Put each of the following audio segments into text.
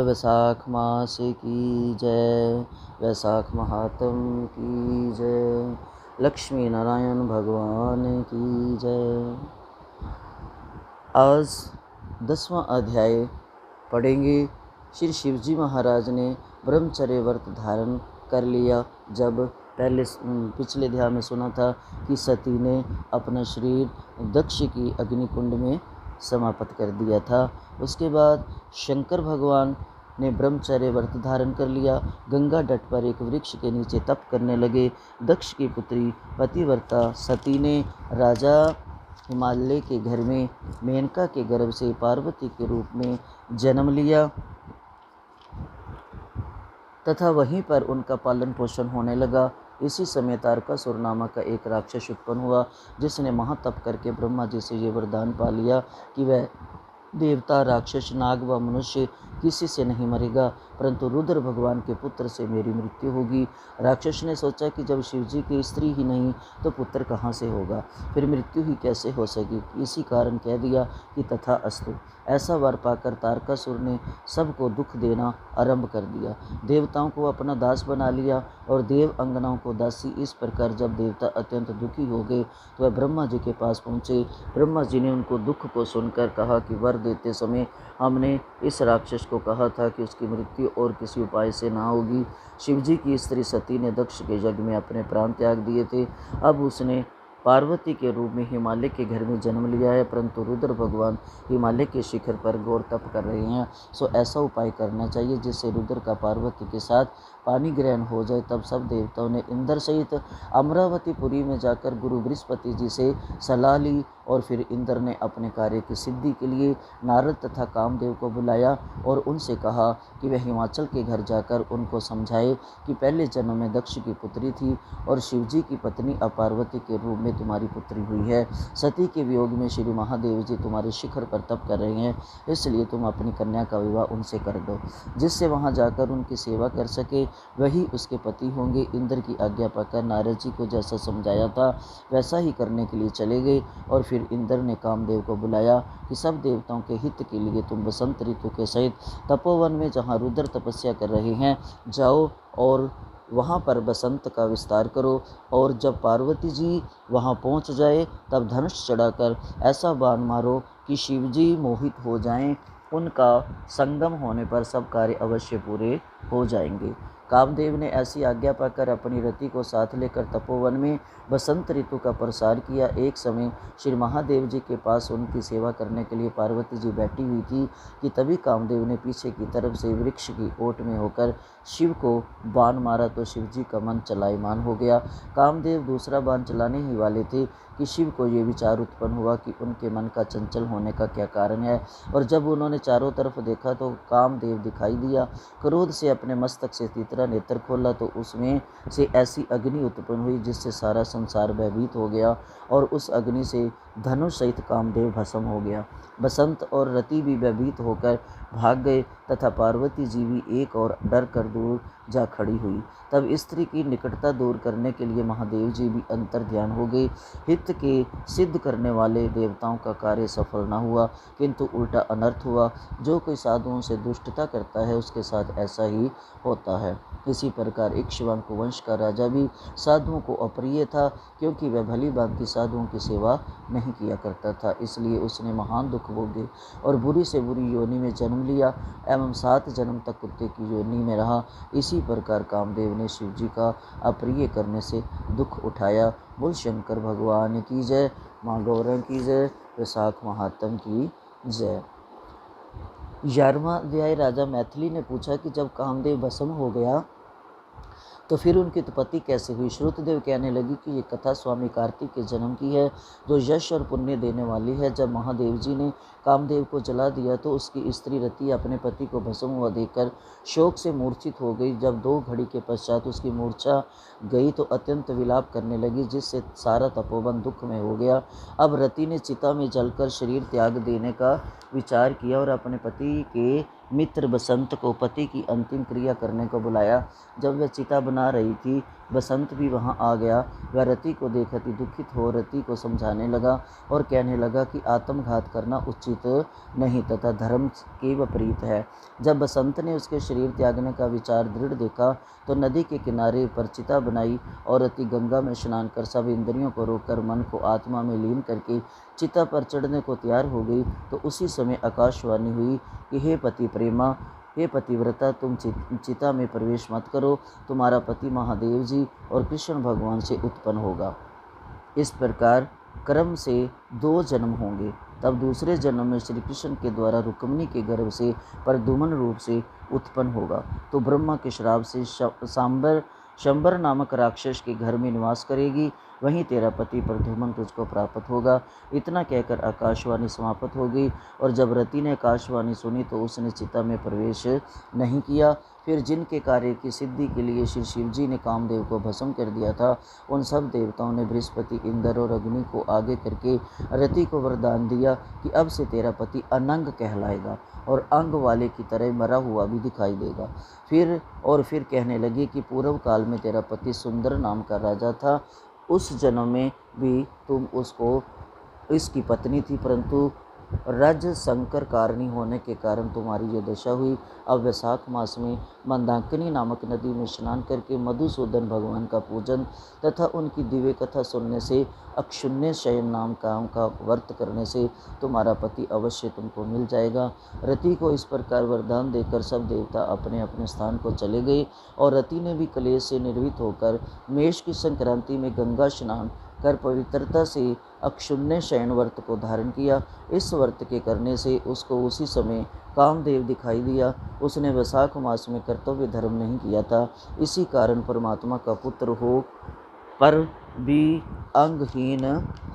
वैशाख मास की जय, वैशाख महात्म की जय, लक्ष्मी नारायण भगवान की जय। आज 10वां अध्याय पढ़ेंगे। श्री शिवजी महाराज ने ब्रह्मचर्य व्रत धारण कर लिया। जब पहले पिछले अध्याय में सुना था कि सती ने अपना शरीर दक्ष की अग्निकुंड में समाप्त कर दिया था। उसके बाद शंकर भगवान ने ब्रह्मचर्य व्रत धारण कर लिया। गंगा तट पर एक वृक्ष के नीचे तप करने लगे। दक्ष की पुत्री पतिव्रता सती ने राजा हिमालय के घर में मेनका के गर्भ से पार्वती के रूप में जन्म लिया तथा वहीं पर उनका पालन पोषण होने लगा। इसी समय तारकासुर नामक का एक राक्षस उत्पन्न हुआ, जिसने महातप करके ब्रह्मा जी से ये वरदान पा लिया कि वह देवता, राक्षस, नाग व मनुष्य किसी से नहीं मरेगा, परंतु रुद्र भगवान के पुत्र से मेरी मृत्यु होगी। राक्षस ने सोचा कि जब शिवजी की स्त्री ही नहीं तो पुत्र कहाँ से होगा, फिर मृत्यु ही कैसे हो सकेगी। इसी कारण कह दिया कि तथा अस्तु। ऐसा वर पाकर तारकासुर ने सबको दुख देना आरंभ कर दिया। देवताओं को अपना दास बना लिया और देव अंगनाओं को दासी। इस प्रकार जब देवता अत्यंत दुखी हो गए तो वह ब्रह्मा जी के पास पहुँचे। ब्रह्मा जी ने उनको दुख को सुनकर कहा कि वर देते समय हमने इस राक्षस को कहा था कि उसकी मृत्यु और किसी उपाय से ना होगी। शिवजी की स्त्री सती ने दक्ष के यज्ञ में अपने प्राण त्याग दिए थे। अब उसने पार्वती के रूप में हिमालय के घर में जन्म लिया है, परंतु रुद्र भगवान हिमालय के शिखर पर घोर तप कर रहे हैं। सो ऐसा उपाय करना चाहिए जिससे रुद्र का पार्वती के साथ पानी ग्रहण हो जाए। तब सब देवताओं ने इंद्र सहित अमरावतीपुरी में जाकर गुरु बृहस्पति जी से सलाह ली और फिर इंद्र ने अपने कार्य की सिद्धि के लिए नारद तथा कामदेव को बुलाया और उनसे कहा कि वह हिमाचल के घर जाकर उनको समझाए कि पहले जन्म में दक्ष की पुत्री थी और शिवजी की पत्नी अपार्वती के रूप में तुम्हारी पुत्री हुई है। सती के वियोग में श्री महादेव जी तुम्हारे शिखर पर तप कर रहे हैं, इसलिए तुम अपनी कन्या का विवाह उनसे कर दो, जिससे वहां जाकर उनकी सेवा कर सके, वही उसके पति होंगे। इंद्र की आज्ञा पाकर नारद जी को जैसा समझाया था वैसा ही करने के लिए चले गए और फिर इंद्र ने कामदेव को बुलाया कि सब देवताओं के हित के लिए तुम बसंत ऋतु के सहित तपोवन में जहाँ रुद्र तपस्या कर रहे हैं जाओ और वहाँ पर बसंत का विस्तार करो। और जब पार्वती जी वहाँ पहुँच जाए तब धनुष चढ़ाकर ऐसा बाण मारो कि शिवजी मोहित हो जाएं। उनका संगम होने पर सब कार्य अवश्य पूरे हो जाएंगे। कामदेव ने ऐसी आज्ञा पाकर अपनी रति को साथ लेकर तपोवन में बसंत ऋतु का प्रसार किया। एक समय श्री महादेव जी के पास उनकी सेवा करने के लिए पार्वती जी बैठी हुई थी कि तभी कामदेव ने पीछे की तरफ से वृक्ष की ओट में होकर शिव को बाण मारा तो शिव जी का मन चलायमान हो गया। कामदेव दूसरा बाण चलाने ही वाले थे कि शिव को ये विचार उत्पन्न हुआ कि उनके मन का चंचल होने का क्या कारण है। और जब उन्होंने चारों तरफ देखा तो कामदेव दिखाई दिया। क्रोध से अपने मस्तक से तीसरा नेत्र खोला तो उसमें से ऐसी अग्नि उत्पन्न हुई जिससे सारा संसार भयभीत हो गया और उस अग्नि से धनुष सहित कामदेव भस्म हो गया। बसंत और रति भी भयभीत होकर भाग गए तथा पार्वती जी भी एक और डर कर दूर जा खड़ी हुई। तब स्त्री की निकटता दूर करने के लिए महादेव जी भी अंतर ध्यान हो गए। हित के सिद्ध करने वाले देवताओं का कार्य सफल न हुआ, किंतु उल्टा अनर्थ हुआ। जो कोई साधुओं से दुष्टता करता है उसके साथ ऐसा ही होता है। इसी प्रकार इक्ष्वाकु वंश का राजा भी साधुओं को अप्रिय था, क्योंकि वह भली भांति साधुओं की सेवा नहीं किया करता था। इसलिए उसने महान दुख भोगे और बुरी से बुरी योनि में जन्म लिया एवं 7 जन्म तक कुत्ते की योनि में रहा। इसी प्रकार कामदेव ने शिव जी का अप्रिय करने से दुख उठाया। बोल शंकर भगवान की जय, माँ गौरव की जय, वैशाख महात्म की जय। 11वां अध्याय। राजा मैथिली ने पूछा कि जब कामदेव भस्म हो गया तो फिर उनकी उत्पत्ति कैसे हुई। श्रुतदेव कहने लगी कि ये कथा स्वामी कार्तिक के जन्म की है, जो यश और पुण्य देने वाली है। जब महादेव जी ने कामदेव को जला दिया तो उसकी स्त्री रति अपने पति को भस्म हुआ देखकर शोक से मूर्छित हो गई। जब 2 घड़ी के पश्चात उसकी मूर्छा गई तो अत्यंत विलाप करने लगी, जिससे सारा तपोवन दुख में हो गया। अब रति ने चिता में जलकर शरीर त्याग देने का विचार किया और अपने पति के मित्र बसंत को पति की अंतिम क्रिया करने को बुलाया। जब वह चिता बना रही थी बसंत भी वहाँ आ गया। वह रति को देख अति दुखित हो रति को समझाने लगा और कहने लगा कि आत्मघात करना उचित नहीं तथा धर्म के विपरीत है। जब बसंत ने उसके शरीर त्यागने का विचार दृढ़ देखा तो नदी के किनारे पर चिता बनाई और रति गंगा में स्नान कर सब इंद्रियों को रोककर मन को आत्मा में लीन करके चिता पर चढ़ने को तैयार हो गई। तो उसी समय आकाशवाणी हुई कि हे पति प्रेमा, हे पतिव्रता, तुम चिता में प्रवेश मत करो, तुम्हारा पति महादेव जी और कृष्ण भगवान से उत्पन्न होगा। इस प्रकार क्रम से 2 जन्म होंगे। तब दूसरे जन्म में श्री कृष्ण के द्वारा रुक्मिणी के गर्भ से प्रद्युम्न रूप से उत्पन्न होगा। तो ब्रह्मा के श्राप से शंबर नामक राक्षस के घर में निवास करेगी, वहीं तेरा पति प्रद्युम्न तुझको प्राप्त होगा। इतना कहकर आकाशवाणी समाप्त हो गई। और जब रति ने आकाशवाणी सुनी तो उसने चिता में प्रवेश नहीं किया। फिर जिनके कार्य की सिद्धि के लिए श्री शिव जी ने कामदेव को भस्म कर दिया था, उन सब देवताओं ने बृहस्पति, इंद्र और अग्नि को आगे करके रति को वरदान दिया कि अब से तेरा पति अनंग कहलाएगा और अंग वाले की तरह मरा हुआ भी दिखाई देगा। फिर कहने लगे कि पूर्व काल में तेरा पति सुंदर नाम का राजा था, उस जन्म में भी तुम उसको इसकी पत्नी थी, परंतु रज संकर कारणी होने के कारण तुम्हारी ये दशा हुई। अब वैशाख मास में मंदाकिनी नामक नदी में स्नान करके मधुसूदन भगवान का पूजन तथा उनकी दिव्य कथा सुनने से अक्षुण्य शयन नाम काम का व्रत करने से तुम्हारा पति अवश्य तुमको मिल जाएगा। रति को इस प्रकार वरदान देकर सब देवता अपने अपने स्थान को चले गए और रति ने भी क्लेश से निर्भीत होकर मेष की संक्रांति में गंगा स्नान कर पवित्रता से अक्षुण्य शयन व्रत को धारण किया। इस व्रत के करने से उसको उसी समय कामदेव दिखाई दिया। उसने वैशाख मास में कर्तव्य धर्म नहीं किया था, इसी कारण परमात्मा का पुत्र हो पर भी अंगहीन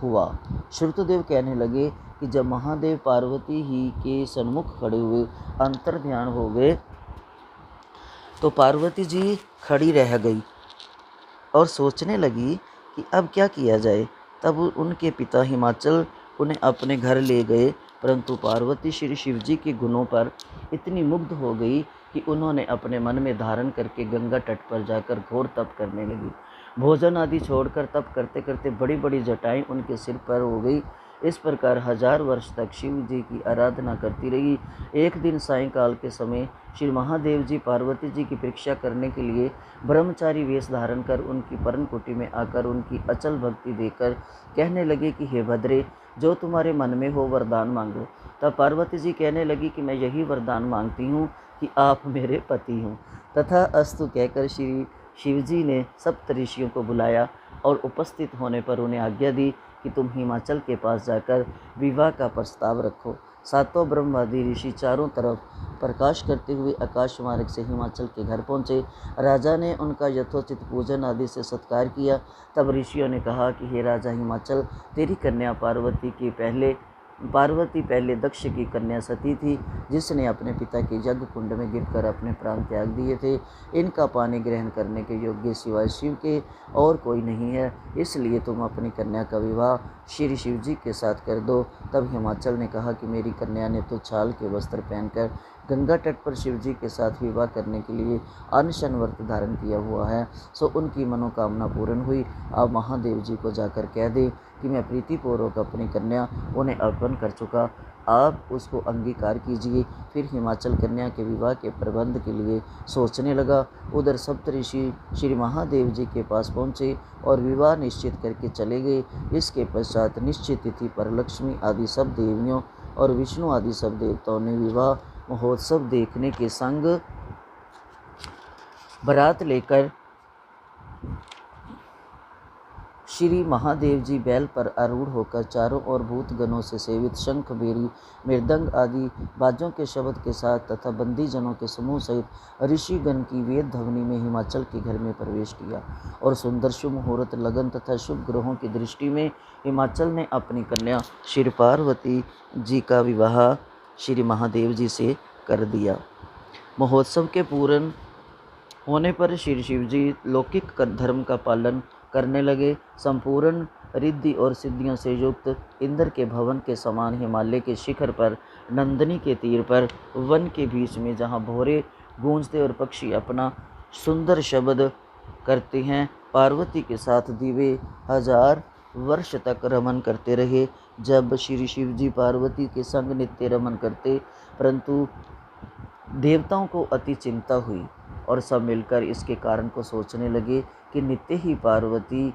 हुआ। श्रुतदेव कहने लगे कि जब महादेव पार्वती ही के सन्मुख खड़े हुए अंतर ध्यान हो गए तो पार्वती जी खड़ी रह गई और सोचने लगी कि अब क्या किया जाए। तब उनके पिता हिमाचल उन्हें अपने घर ले गए, परंतु पार्वती श्री शिव जी के गुणों पर इतनी मुग्ध हो गई कि उन्होंने अपने मन में धारण करके गंगा तट पर जाकर घोर तप करने लगी। भोजन आदि छोड़कर तप करते करते बड़ी बड़ी जटाएं उनके सिर पर हो गई। इस प्रकार 1000 वर्ष तक शिव जी की आराधना करती रही। एक दिन सायंकाल के समय श्री महादेव जी पार्वती जी की परीक्षा करने के लिए ब्रह्मचारी वेश धारण कर उनकी पर्णकुटी में आकर उनकी अचल भक्ति देकर कहने लगे कि हे भद्रे, जो तुम्हारे मन में हो वरदान मांगो। तब पार्वती जी कहने लगी कि मैं यही वरदान मांगती हूँ कि आप मेरे पति हों। तथा अस्तु कहकर श्री शिवजी ने सप्त ऋषियों को बुलाया और उपस्थित होने पर उन्हें आज्ञा दी कि तुम हिमाचल के पास जाकर विवाह का प्रस्ताव रखो। 7 ब्रह्मादि ऋषि चारों तरफ प्रकाश करते हुए आकाश मार्ग से हिमाचल के घर पहुँचे। राजा ने उनका यथोचित पूजन आदि से सत्कार किया। तब ऋषियों ने कहा कि हे राजा हिमाचल, तेरी कन्या पार्वती पहले दक्ष की कन्या सती थी, जिसने अपने पिता के यज्ञ कुंड में गिरकर अपने प्राण त्याग दिए थे। इनका पानी ग्रहण करने के योग्य सिवाय शिव के और कोई नहीं है, इसलिए तुम अपनी कन्या का विवाह श्री शिव जी के साथ कर दो। तब हिमाचल ने कहा कि मेरी कन्या ने तो छाल के वस्त्र पहनकर गंगा तट पर शिव जी के साथ विवाह करने के लिए अनशन व्रत धारण किया हुआ है, सो उनकी मनोकामना पूर्ण हुई। आप महादेव जी को जाकर कह दे कि मैं प्रीतिपूर्वक अपनी कन्या उन्हें अर्पण कर चुका, आप उसको अंगीकार कीजिए। फिर हिमाचल कन्या के विवाह के प्रबंध के लिए सोचने लगा। उधर सप्तऋषि श्री महादेव जी के पास पहुँचे और विवाह निश्चित करके चले गए। इसके पश्चात निश्चित तिथि पर लक्ष्मी आदि सब देवियों और विष्णु आदि सब देवताओं ने विवाह महोत्सव देखने के संग बारात लेकर श्री महादेव जी बैल पर आरूढ़ होकर चारों ओर भूतगणों से सेवित शंख, बेरी, मृदंग आदि बाजों के शब्द के साथ तथा बंदीजनों के समूह सहित ऋषिगण की वेद ध्वनि में हिमाचल के घर में प्रवेश किया। और सुंदर शुभ मुहूर्त लगन तथा शुभ ग्रहों की दृष्टि में हिमाचल ने अपनी कन्या श्री पार्वती जी का विवाह श्री महादेव जी से कर दिया। महोत्सव के पूर्ण होने पर श्री शिव जी लौकिक धर्म का पालन करने लगे। संपूर्ण रिद्धि और सिद्धियों से युक्त इंद्र के भवन के समान हिमालय के शिखर पर नंदनी के तीर पर वन के बीच में जहाँ भौरे गूंजते और पक्षी अपना सुंदर शब्द करते हैं, पार्वती के साथ दिव्य 1000 वर्ष तक रमन करते रहे। जब श्री शिव जी पार्वती के संग नित्य रमन करते, परंतु देवताओं को अति चिंता हुई और सब मिलकर इसके कारण को सोचने लगे कि नित्य ही पार्वती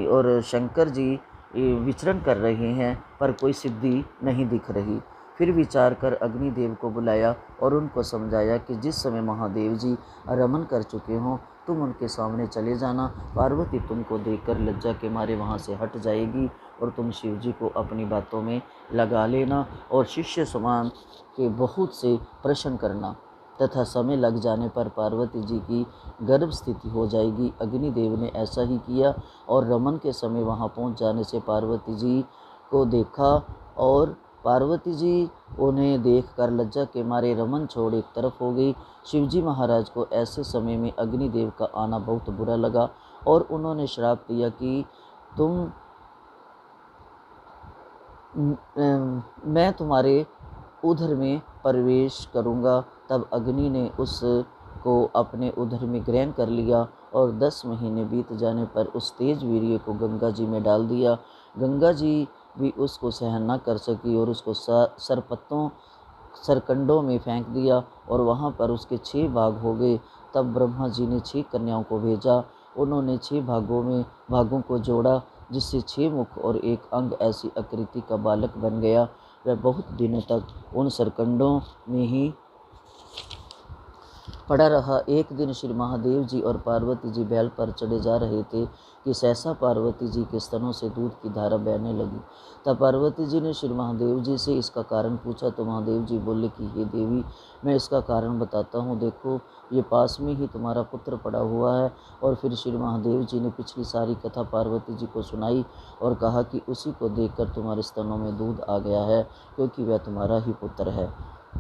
और शंकर जी विचरण कर रहे हैं, पर कोई सिद्धि नहीं दिख रही। फिर विचार कर अग्निदेव को बुलाया और उनको समझाया कि जिस समय महादेव जी रमन कर चुके हों, तुम उनके सामने चले जाना। पार्वती तुमको देखकर लज्जा के मारे वहाँ से हट जाएगी और तुम शिव जी को अपनी बातों में लगा लेना और शिष्य समान के बहुत से प्रश्न करना, तथा समय लग जाने पर पार्वती जी की गर्भ स्थिति हो जाएगी। अग्निदेव ने ऐसा ही किया और रमन के समय वहाँ पहुँच जाने से पार्वती जी को देखा और पार्वती जी उन्हें देखकर लज्जा के मारे रमन छोड़ एक तरफ हो गई। शिवजी महाराज को ऐसे समय में अग्निदेव का आना बहुत बुरा लगा और उन्होंने श्राप दिया कि मैं तुम्हारे उदर में प्रवेश करूंगा। तब अग्नि ने उसको अपने उदर में ग्रहण कर लिया और 10 महीने बीत जाने पर उस तेज वीर्य को गंगा जी में डाल दिया। गंगा जी भी उसको सहन न कर सकी और उसको सरकंडों में फेंक दिया और वहाँ पर उसके 6 भाग हो गए। तब ब्रह्मा जी ने 6 कन्याओं को भेजा। उन्होंने 6 भागों को जोड़ा, जिससे 6 मुख और 1 अंग ऐसी आकृति का बालक बन गया। वह बहुत दिनों तक उन सरकंडों में ही पड़ा रहा। एक दिन श्री महादेव जी और पार्वती जी बैल पर चढ़े जा रहे थे कि सहसा पार्वती जी के स्तनों से दूध की धारा बहने लगी। तब पार्वती जी ने श्री महादेव जी से इसका कारण पूछा तो महादेव जी बोले कि हे देवी, मैं इसका कारण बताता हूँ। देखो, ये पास में ही तुम्हारा पुत्र पड़ा हुआ है। और फिर श्री महादेव जी ने पिछली सारी कथा पार्वती जी को सुनाई और कहा कि उसी को देखकर तुम्हारे स्तनों में दूध आ गया है, क्योंकि वह तुम्हारा ही पुत्र है।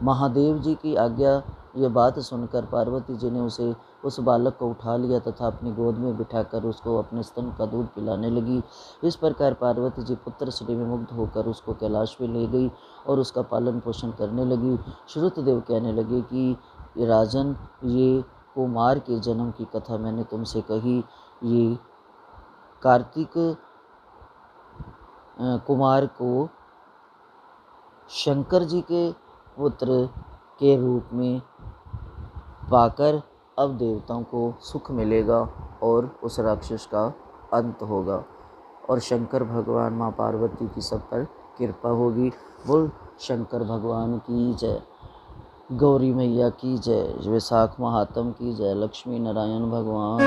महादेव जी की आज्ञा यह बात सुनकर पार्वती जी ने उस बालक को उठा लिया तथा अपनी गोद में बिठाकर उसको अपने स्तन का दूध पिलाने लगी। इस प्रकार पार्वती जी पुत्र स्नेह में मुग्ध होकर उसको कैलाश में ले गई और उसका पालन पोषण करने लगी। श्रुतदेव कहने लगे कि राजन, ये कुमार के जन्म की कथा मैंने तुमसे कही। ये कार्तिक कुमार को शंकर जी के पुत्र के रूप में पाकर अब देवताओं को सुख मिलेगा और उस राक्षस का अंत होगा और शंकर भगवान माँ पार्वती की सब पर कृपा होगी। बोल शंकर भगवान की जय, गौरी मैया की जय, वैशाख महात्म की जय, लक्ष्मी नारायण भगवान।